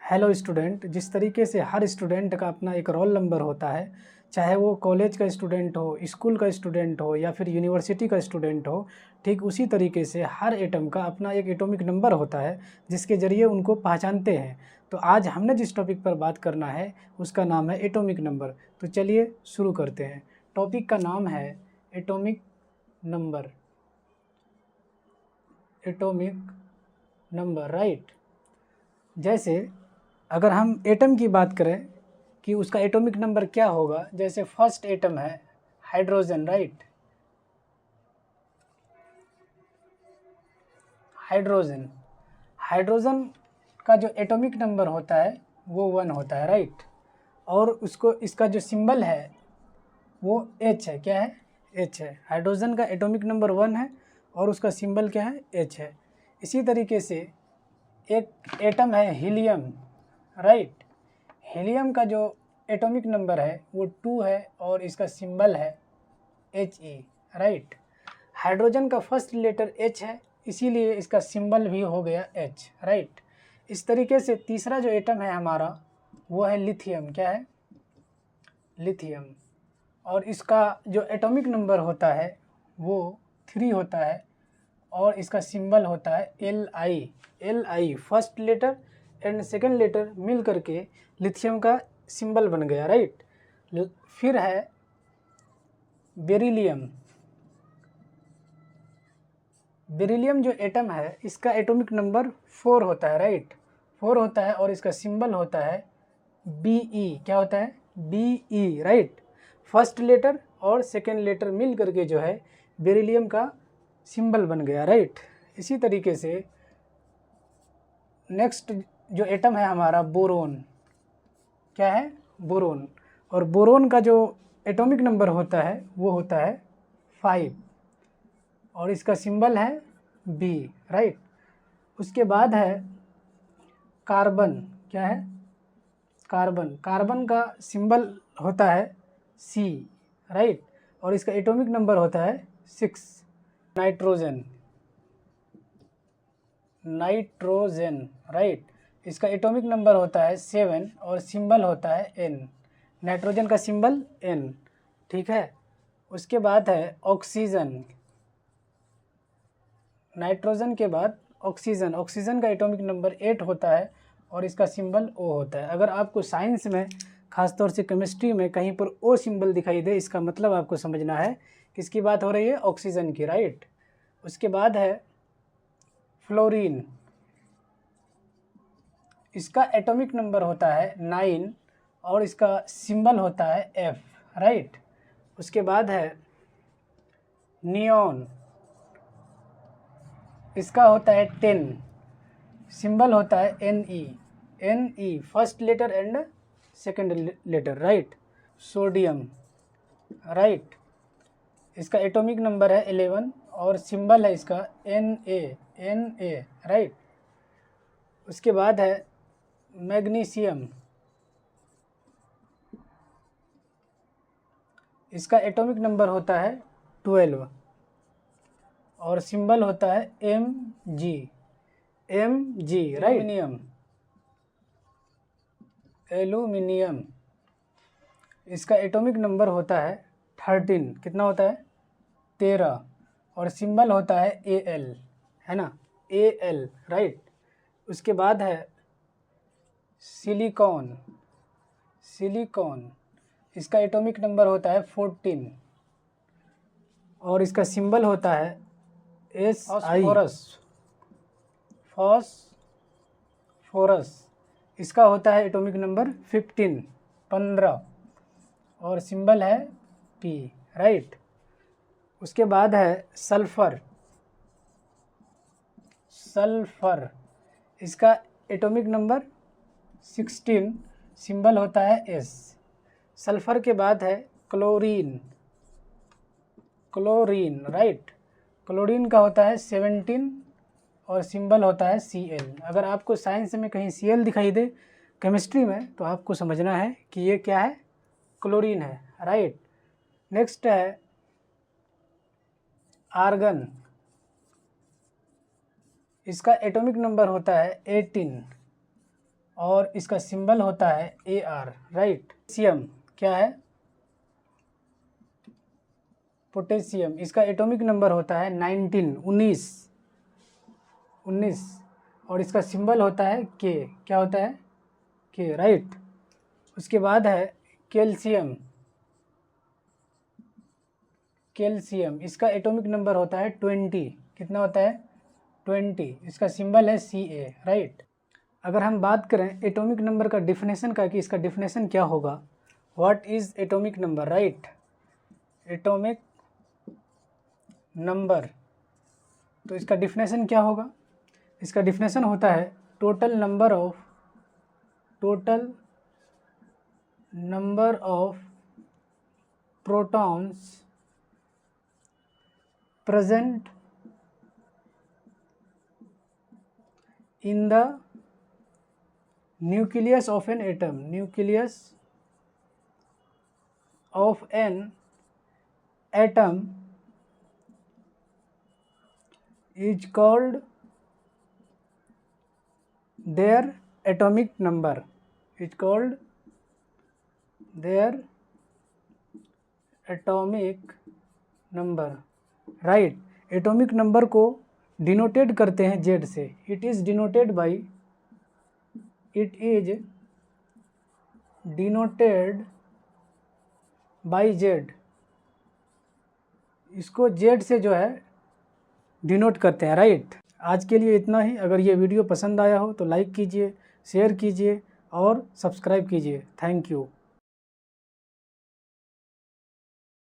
Hello student. जिस तरीके से हर स्टूडेंट का अपना एक रोल नंबर होता है, चाहे वो कॉलेज का स्टूडेंट हो, स्कूल का स्टूडेंट हो या फिर यूनिवर्सिटी का स्टूडेंट हो, ठीक उसी तरीके से हर एटम का अपना एक एटॉमिक नंबर होता है जिसके ज़रिए उनको पहचानते हैं। तो आज हमने जिस टॉपिक पर बात करना है उसका नाम है एटॉमिक नंबर। तो चलिए शुरू करते हैं। टॉपिक का नाम है atomic number. Atomic number, right. जैसे अगर हम एटम की बात करें कि उसका एटॉमिक नंबर क्या होगा, जैसे फर्स्ट एटम है हाइड्रोजन, राइट। हाइड्रोजन हाइड्रोजन का जो एटॉमिक नंबर होता है वो 1 होता है, राइट। और उसको इसका जो सिंबल है वो H है। क्या है? H है। हाइड्रोजन का एटॉमिक नंबर 1 है और उसका सिंबल क्या है? H है। इसी तरीके से एक एटम है हीलियम, राइट। हीलियम का जो एटॉमिक नंबर है वो 2 है और इसका सिंबल है He, राइट। हाइड्रोजन का फर्स्ट लेटर H है, इसीलिए इसका सिंबल भी हो गया H, राइट। इस तरीके से तीसरा जो एटम है हमारा वो है लिथियम। क्या है? लिथियम। और इसका जो एटॉमिक नंबर होता है वो 3 होता है और इसका सिंबल होता है Li first letter and second letter मिल करके लिथियम का सिंबल बन गया, राइट। फिर है बेरिलियम। बेरिलियम जो एटम है इसका एटॉमिक नंबर 4 होता है, राइट। 4 होता है और इसका सिंबल होता है Be। क्या होता है? Be, right. फर्स्ट लेटर और सेकेंड लेटर मिल करके जो है बेरिलियम का सिंबल बन गया, राइट। इसी तरीके से नेक्स्ट जो एटम है हमारा बोरोन। क्या है? बोरोन। और बोरोन का जो एटॉमिक नंबर होता है वो होता है 5 और इसका सिंबल है B, राइट। उसके बाद है कार्बन। क्या है? कार्बन। कार्बन का सिंबल होता है C, राइट। और इसका एटॉमिक नंबर होता है 6। नाइट्रोजन। Nitrogen, right. इसका एटॉमिक नंबर होता है 7 और सिंबल होता है N। नाइट्रोजन का सिंबल N, ठीक है। उसके बाद है ऑक्सीजन। नाइट्रोजन के बाद ऑक्सीजन। ऑक्सीजन का एटॉमिक नंबर 8 होता है और इसका सिंबल O होता है। अगर आपको साइंस में, खासतौर से केमिस्ट्री में कहीं पर O सिंबल दिखाई दे, इसका मतलब आपको समझना है किसकी बात हो रही है? ऑक्सीजन की, राइट। उसके बाद है फ्लोरीन। इसका एटॉमिक नंबर होता है 9 और इसका सिंबल होता है F, राइट। उसके बाद है नियॉन। इसका होता है 10, सिंबल होता है Ne first letter and second letter, right. Sodium, right. इसका एटॉमिक नंबर है 11 और सिंबल है इसका Na, राइट। उसके बाद है मैग्नीशियम। इसका एटॉमिक नंबर होता है 12 और सिंबल होता है Mg, राइट। एल्यूमिनियम। इसका एटॉमिक नंबर होता है 13। कितना होता है? 13 और सिंबल होता है Al, है ना, Al, राइट। उसके बाद है सिलिकॉन। सिलिकॉन। इसका एटॉमिक नंबर होता है 14 और इसका सिंबल होता है फॉस्फोरस। फॉस्फोरस। इसका होता है एटॉमिक नंबर 15 और सिंबल है P, राइट। उसके बाद है सल्फर। सल्फर। इसका एटॉमिक नंबर 16, सिंबल होता है S। सल्फर के बाद है क्लोरीन। Chlorine, right. क्लोरीन का होता है 17 और सिंबल होता है Cl। अगर आपको साइंस में कहीं Cl दिखाई दे केमिस्ट्री में तो आपको समझना है कि ये क्या है? क्लोरीन है, राइट। नेक्स्ट है आर्गन। इसका एटॉमिक नंबर होता है 18 और इसका सिंबल होता है AR, राइट। पोटेशियम क्या है? पोटेशियम, इसका एटॉमिक नंबर होता है 19, और इसका सिंबल होता है K। क्या होता है? K, right. उसके बाद है कैल्शियम। इसका एटॉमिक नंबर होता है 20। कितना होता है? 20। इसका सिंबल है Ca, राइट। अगर हम बात करें एटॉमिक नंबर का डिफिनेशन का कि इसका डिफिनेशन क्या होगा, what is atomic number, right. Atomic number, तो इसका डिफिनेशन क्या होगा? इसका डिफिनेशन होता है total number of protons present in the nucleus of an atom, is called their atomic number, right. Atomic number को डिनोटेड करते हैं जेड से। It is denoted by Z. इसको जेड से जो है डिनोट करते हैं, राइट। आज के लिए इतना ही। अगर ये वीडियो पसंद आया हो तो लाइक कीजिए, शेयर कीजिए और सब्सक्राइब कीजिए। Thank you.